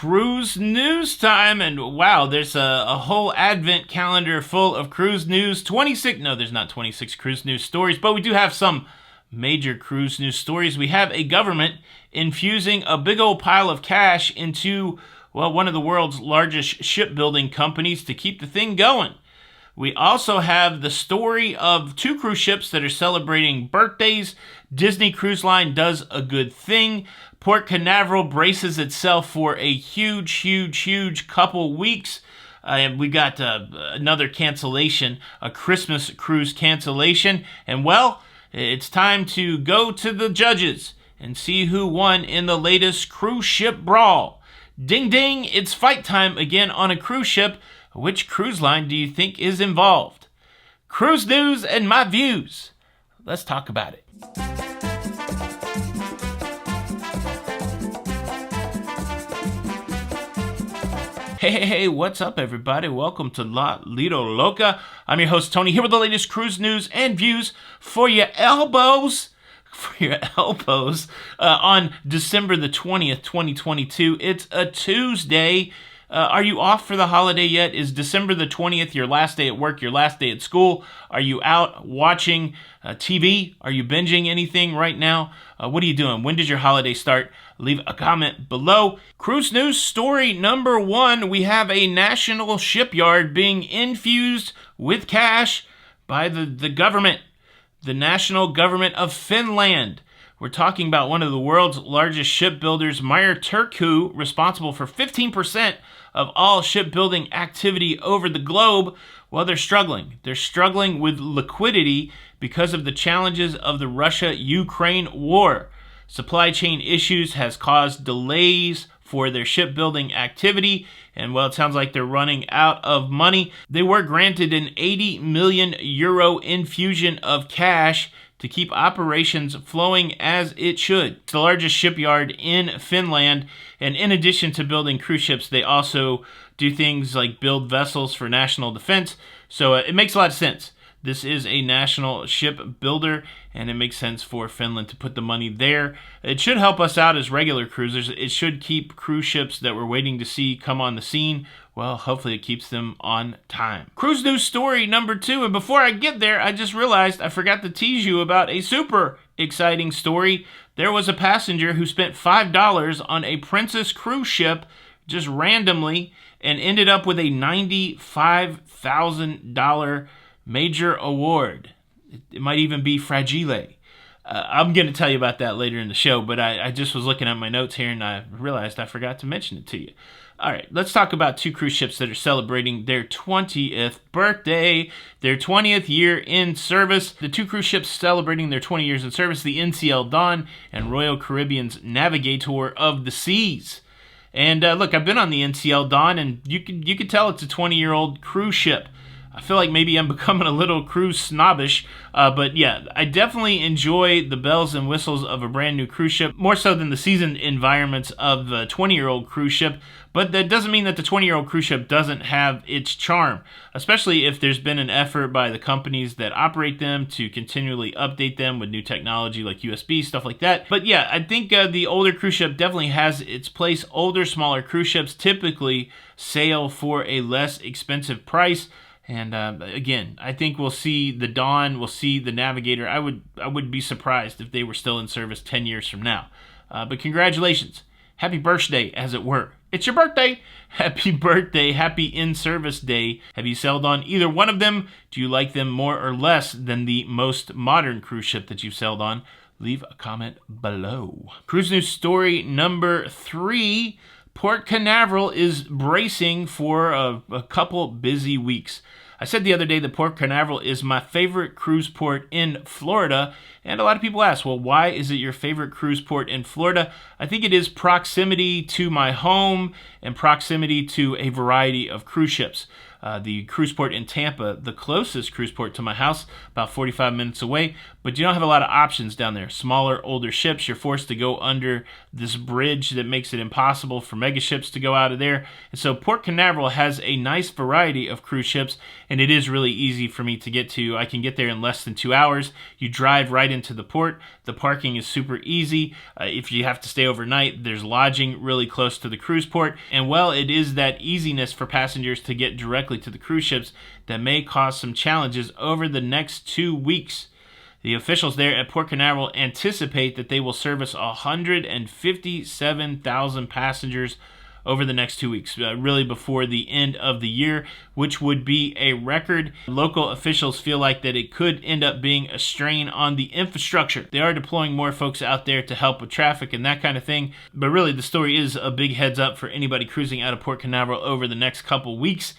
cruise news time, and wow, there's a whole advent calendar full of cruise news. There's not 26 cruise news stories, but we do have some major cruise news stories. We have a government infusing a big old pile of cash into, well, one of the world's largest shipbuilding companies to keep the thing going. We also have the story of two cruise ships that are celebrating birthdays. Disney Cruise Line does a good thing. Port Canaveral braces itself for a huge couple weeks. We got another cancellation, a Christmas cruise cancellation. And well, it's time to go to the judges and see who won in the latest cruise ship brawl. Ding ding, it's fight time again on a cruise ship. Which cruise line do you think is involved? Cruise news and my views. Let's talk about it. Hey, what's up, everybody? Welcome to Lido, Loca. I'm your host, Tony, here with the latest cruise news and views for your elbows. On December the 20th, 2022. It's a Tuesday. Are you off for the holiday yet? Is December the 20th your last day at work, your last day at school? Are you out watching TV? Are you binging anything right now? What are you doing? When does your holiday start? Leave a comment below. Cruise news story number 1. We have a national shipyard being infused with cash by the government, the national government of Finland. We're talking about one of the world's largest shipbuilders, Meyer Turku, responsible for 15% of all shipbuilding activity over the globe. Well, they're struggling. They're struggling with liquidity because of the challenges of the Russia-Ukraine war. Supply chain issues has caused delays for their shipbuilding activity, and well, it sounds like they're running out of money. They were granted an 80 million euro infusion of cash to keep operations flowing as it should. It's the largest shipyard in Finland, and in addition to building cruise ships, they also do things like build vessels for national defense, so it makes a lot of sense. This is a national shipbuilder, and it makes sense for Finland to put the money there. It should help us out as regular cruisers. It should keep cruise ships that we're waiting to see come on the scene. Well, hopefully it keeps them on time. Cruise news story number 2, and before I get there, I just realized I forgot to tease you about a super exciting story. There was a passenger who spent $5 on a Princess cruise ship just randomly and ended up with a $95,000 major award. It might even be fragile. I'm going to tell you about that later in the show, but I just was looking at my notes here and I realized I forgot to mention it to you. All right, let's talk about two cruise ships that are celebrating their 20th birthday, their 20th year in service. The two cruise ships celebrating their 20 years in service, the NCL Dawn and Royal Caribbean's Navigator of the Seas. And look, I've been on the NCL Dawn, and you could tell it's a 20-year-old cruise ship. I feel like maybe I'm becoming a little cruise snobbish, but yeah, I definitely enjoy the bells and whistles of a brand new cruise ship, more so than the seasoned environments of the 20-year-old cruise ship, but that doesn't mean that the 20-year-old cruise ship doesn't have its charm, especially if there's been an effort by the companies that operate them to continually update them with new technology like USB, stuff like that. But yeah, I think the older cruise ship definitely has its place. Older, smaller cruise ships typically sail for a less expensive price. And again, I think we'll see the Dawn, we'll see the Navigator. I would be surprised if they were still in service 10 years from now. But congratulations. Happy birthday, as it were. It's your birthday. Happy birthday. Happy in-service day. Have you sailed on either one of them? Do you like them more or less than the most modern cruise ship that you've sailed on? Leave a comment below. Cruise news story number 3. Port Canaveral is bracing for a couple busy weeks. I said the other day that Port Canaveral is my favorite cruise port in Florida, and a lot of people ask, well, why is it your favorite cruise port in Florida? I think it is proximity to my home and proximity to a variety of cruise ships. the cruise port in Tampa, the closest cruise port to my house, about 45 minutes away. But you don't have a lot of options down there. Smaller, older ships, you're forced to go under this bridge that makes it impossible for mega ships to go out of there. And so Port Canaveral has a nice variety of cruise ships, and it is really easy for me to get to. I can get there in less than 2 hours. You drive right into the port. The parking is super easy. If you have to stay overnight, there's lodging really close to the cruise port. And well, it is that easiness for passengers to get directly to the cruise ships that may cause some challenges over the next 2 weeks. The officials there at Port Canaveral anticipate that they will service 157,000 passengers over the next 2 weeks, really before the end of the year, which would be a record. Local officials feel like that it could end up being a strain on the infrastructure. They are deploying more folks out there to help with traffic and that kind of thing, but really the story is a big heads up for anybody cruising out of Port Canaveral over the next couple weeks,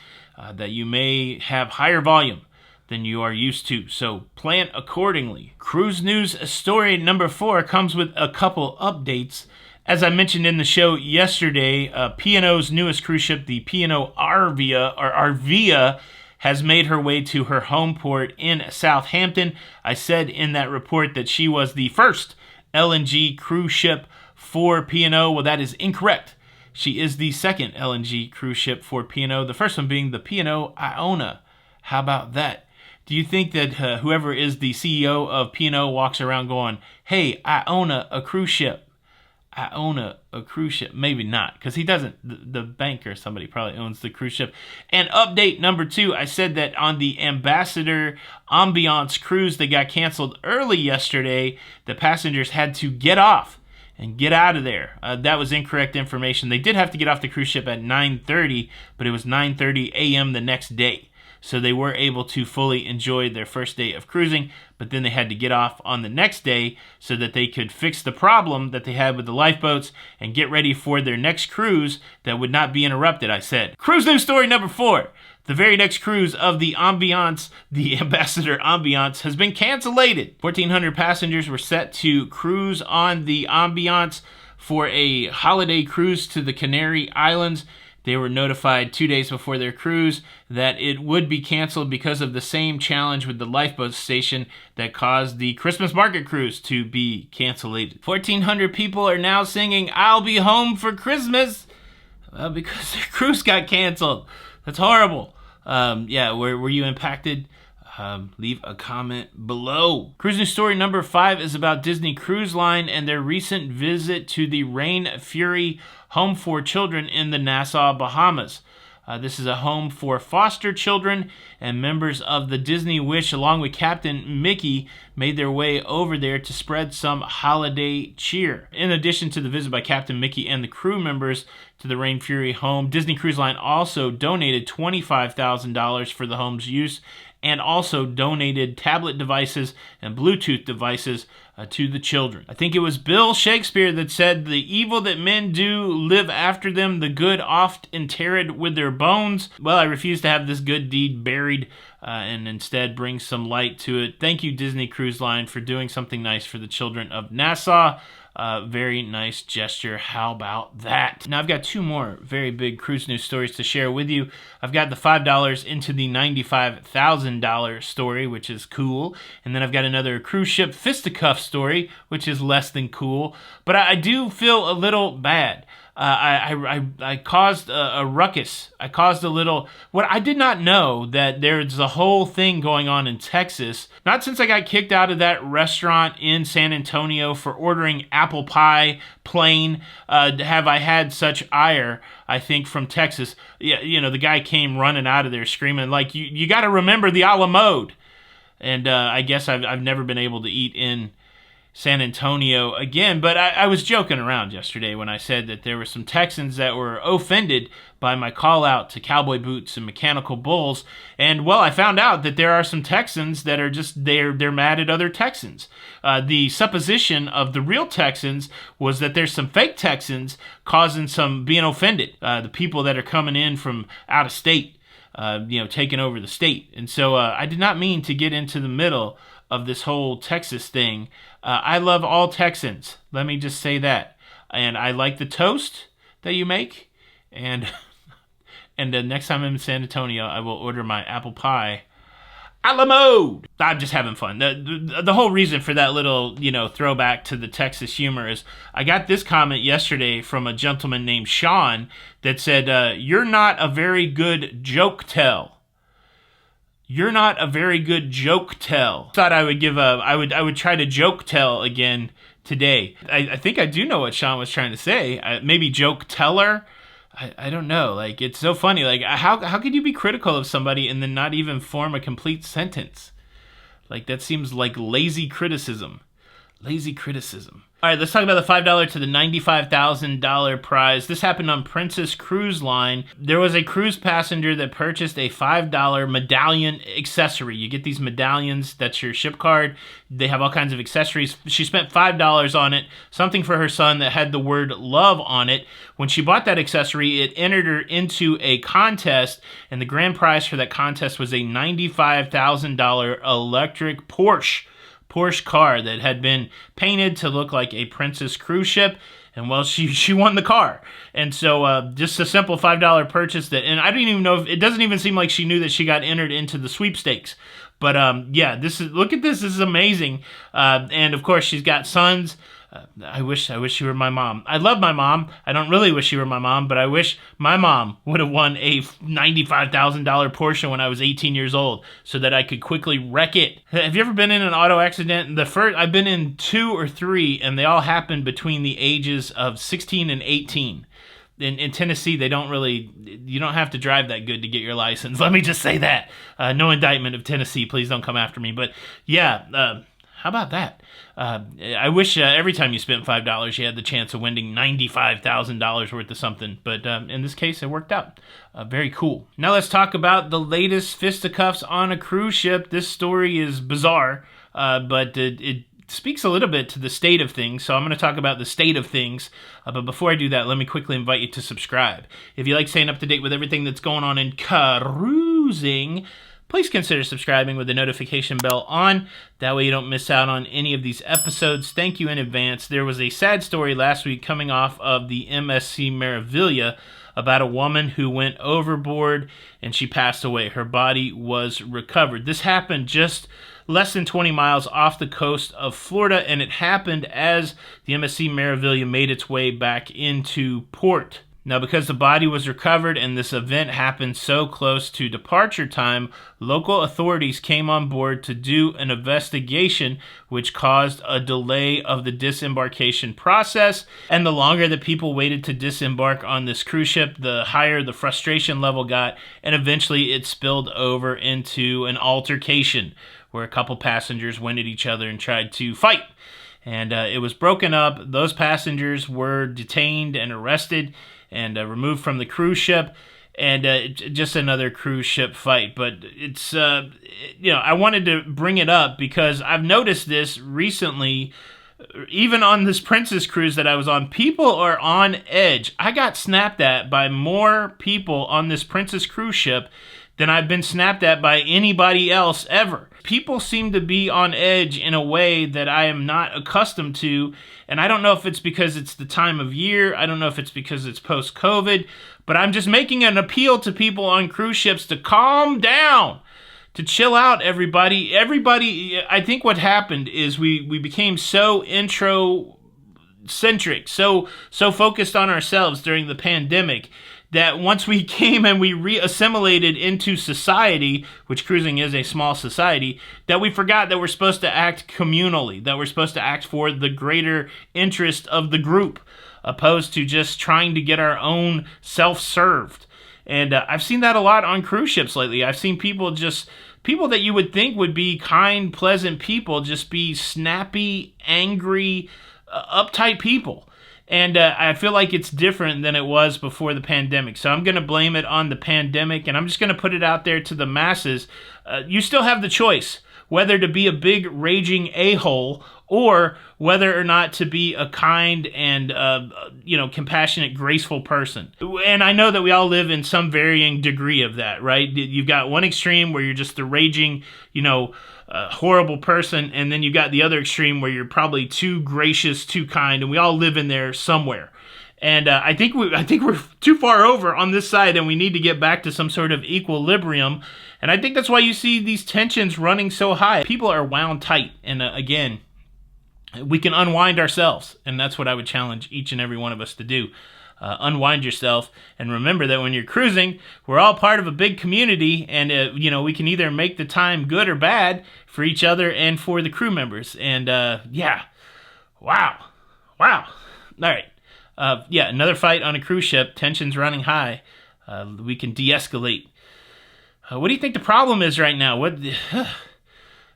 that you may have higher volume than you are used to, so plan accordingly. Cruise news story number 4 comes with a couple updates. As I mentioned in the show yesterday, P&O's newest cruise ship, the P&O Arvia, has made her way to her home port in Southampton. I said in that report that she was the first LNG cruise ship for P&O. Well, that is incorrect. She is the second LNG cruise ship for P&O, the first one being the P&O Iona. How about that? Do you think that whoever is the CEO of P&O walks around going, "Hey, I own a cruise ship. I own a cruise ship"? Maybe not, because he doesn't. The bank or somebody probably owns the cruise ship. And update number 2, I said that on the Ambassador Ambiance cruise that got canceled early yesterday, the passengers had to get off and get out of there. That was incorrect information. They did have to get off the cruise ship at 9:30, but it was 9:30 a.m. the next day. So they were able to fully enjoy their first day of cruising, but then they had to get off on the next day so that they could fix the problem that they had with the lifeboats and get ready for their next cruise that would not be interrupted, I said. Cruise news story number 4. The very next cruise of the Ambiance, the Ambassador Ambiance, has been canceled. 1,400 passengers were set to cruise on the Ambiance for a holiday cruise to the Canary Islands. They were notified 2 days before their cruise that it would be canceled because of the same challenge with the lifeboat station that caused the Christmas market cruise to be canceled. 1,400 people are now singing "I'll Be Home for Christmas" because their cruise got canceled. That's horrible. Were you impacted? Leave a comment below. Cruise news story number 5 is about Disney Cruise Line and their recent visit to the Rain Fury Home for Children in the Nassau, Bahamas. This is a home for foster children, and members of the Disney Wish, along with Captain Mickey, made their way over there to spread some holiday cheer. In addition to the visit by Captain Mickey and the crew members to the Rain Fury home, Disney Cruise Line also donated $25,000 for the home's use, and also donated tablet devices and Bluetooth devices to the children. I think it was Bill Shakespeare that said, "The evil that men do live after them, the good oft interred with their bones." Well, I refuse to have this good deed buried and instead bring some light to it. Thank you, Disney Cruise Line, for doing something nice for the children of Nassau. Very nice gesture. How about that? Now, I've got 2 more very big cruise news stories to share with you. I've got the $5 into the $95,000 story, which is cool. And then I've got another cruise ship fisticuff story, which is less than cool. But I do feel a little bad. I caused a ruckus. I caused a little... What I did not know that there's a whole thing going on in Texas. Not since I got kicked out of that restaurant in San Antonio for ordering apple pie plain have I had such ire, I think, from Texas. Yeah, the guy came running out of there screaming, like, you got to remember the a la mode. And I guess I've never been able to eat in San Antonio again, but I was joking around yesterday when I said that there were some Texans that were offended by my call out to cowboy boots and mechanical bulls, and well, I found out that there are some Texans that are just they're mad at other Texans. The supposition of the real Texans was that there's some fake Texans causing some being offended. The people that are coming in from out of state, taking over the state, and so I did not mean to get into the middle of this whole Texas thing. I love all Texans. Let me just say that. And I like the toast that you make. And And next time I'm in San Antonio, I will order my apple pie a la mode. I'm just having fun. The whole reason for that little, throwback to the Texas humor is I got this comment yesterday from a gentleman named Sean that said, "You're not a very good joke tell. You're not a very good joke tell." Thought I would I would try to joke tell again today. I think I do know what Sean was trying to say. Maybe joke teller. I don't know. Like, it's so funny. Like, how could you be critical of somebody and then not even form a complete sentence? Like, that seems like lazy criticism. Lazy criticism. All right, let's talk about the $5 to the $95,000 prize. This happened on Princess Cruise Line. There was a cruise passenger that purchased a $5 medallion accessory. You get these medallions, that's your ship card. They have all kinds of accessories. She spent $5 on it, something for her son that had the word love on it. When she bought that accessory, it entered her into a contest, and the grand prize for that contest was a $95,000 electric Porsche car that had been painted to look like a Princess cruise ship, and well, she won the car. And so just a simple $5 purchase and I don't even know if it doesn't even seem like she knew that she got entered into the sweepstakes. But yeah, look at this. This is amazing. And of course, she's got sons. I wish she were my mom. I love my mom. I don't really wish she were my mom, but I wish my mom would have won a $95,000 Porsche when I was 18 years old so that I could quickly wreck it. Have you ever been in an auto accident? I've been in 2 or 3, and they all happened between the ages of 16 and 18. In Tennessee, you don't have to drive that good to get your license. Let me just say that. No indictment of Tennessee. Please don't come after me. But yeah, how about that? I wish every time you spent $5, you had the chance of winning $95,000 worth of something. But in this case, it worked out. Very cool. Now let's talk about the latest fisticuffs on a cruise ship. This story is bizarre, but it speaks a little bit to the state of things. So I'm going to talk about the state of things. But before I do that, let me quickly invite you to subscribe. If you like staying up to date with everything that's going on in cruising, please consider subscribing with the notification bell on. That way you don't miss out on any of these episodes. Thank you in advance. There was a sad story last week coming off of the MSC Meraviglia about a woman who went overboard and she passed away. Her body was recovered. This happened just less than 20 miles off the coast of Florida, and it happened as the MSC Meraviglia made its way back into port. Now, because the body was recovered and this event happened so close to departure time, local authorities came on board to do an investigation, which caused a delay of the disembarkation process. And the longer that people waited to disembark on this cruise ship, the higher the frustration level got, and eventually it spilled over into an altercation where a couple passengers went at each other and tried to fight. And it was broken up. Those passengers were detained and arrested and removed from the cruise ship, and just another cruise ship fight. But it's, I wanted to bring it up because I've noticed this recently, even on this Princess cruise that I was on. People are on edge. I got snapped at by more people on this Princess cruise ship than I've been snapped at by anybody else ever. People seem to be on edge in a way that I am not accustomed to, and I don't know if it's because it's the time of year, I don't know if it's because it's post-COVID, but I'm just making an appeal to people on cruise ships to calm down, to chill out, everybody. I think what happened is we became so intro-centric, so focused on ourselves during the pandemic, that once we came and we re-assimilated into society, which cruising is a small society, that we forgot that we're supposed to act communally, that we're supposed to act for the greater interest of the group, opposed to just trying to get our own self-served. And I've seen that a lot on cruise ships lately. I've seen people that you would think would be kind, pleasant people, just be snappy, angry, uptight people. And I feel like it's different than it was before the pandemic. So I'm going to blame it on the pandemic, and I'm just going to put it out there to the masses. You still have the choice whether to be a big raging a-hole or whether or not to be a kind and compassionate, graceful person. And I know that we all live in some varying degree of that, right? You've got one extreme where you're just the raging, horrible person, and then you got the other extreme where you're probably too gracious, too kind, and we all live in there somewhere. And I think we're too far over on this side, and we need to get back to some sort of equilibrium. And I think that's why you see these tensions running so high. People are wound tight, and again, we can unwind ourselves, and that's what I would challenge each and every one of us to do. Unwind yourself, and remember that when you're cruising, we're all part of a big community, and we can either make the time good or bad for each other and for the crew members. And yeah, wow. All right, another fight on a cruise ship, tensions running high. We can de-escalate. What do you think the problem is right now?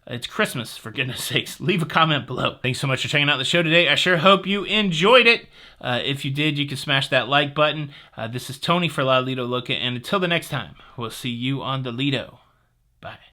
It's Christmas, for goodness sakes. Leave a comment below. Thanks so much for checking out the show today. I sure hope you enjoyed it. If you did, you can smash that like button. This is Tony for Lido, Loca, and until the next time, we'll see you on the Lido. Bye.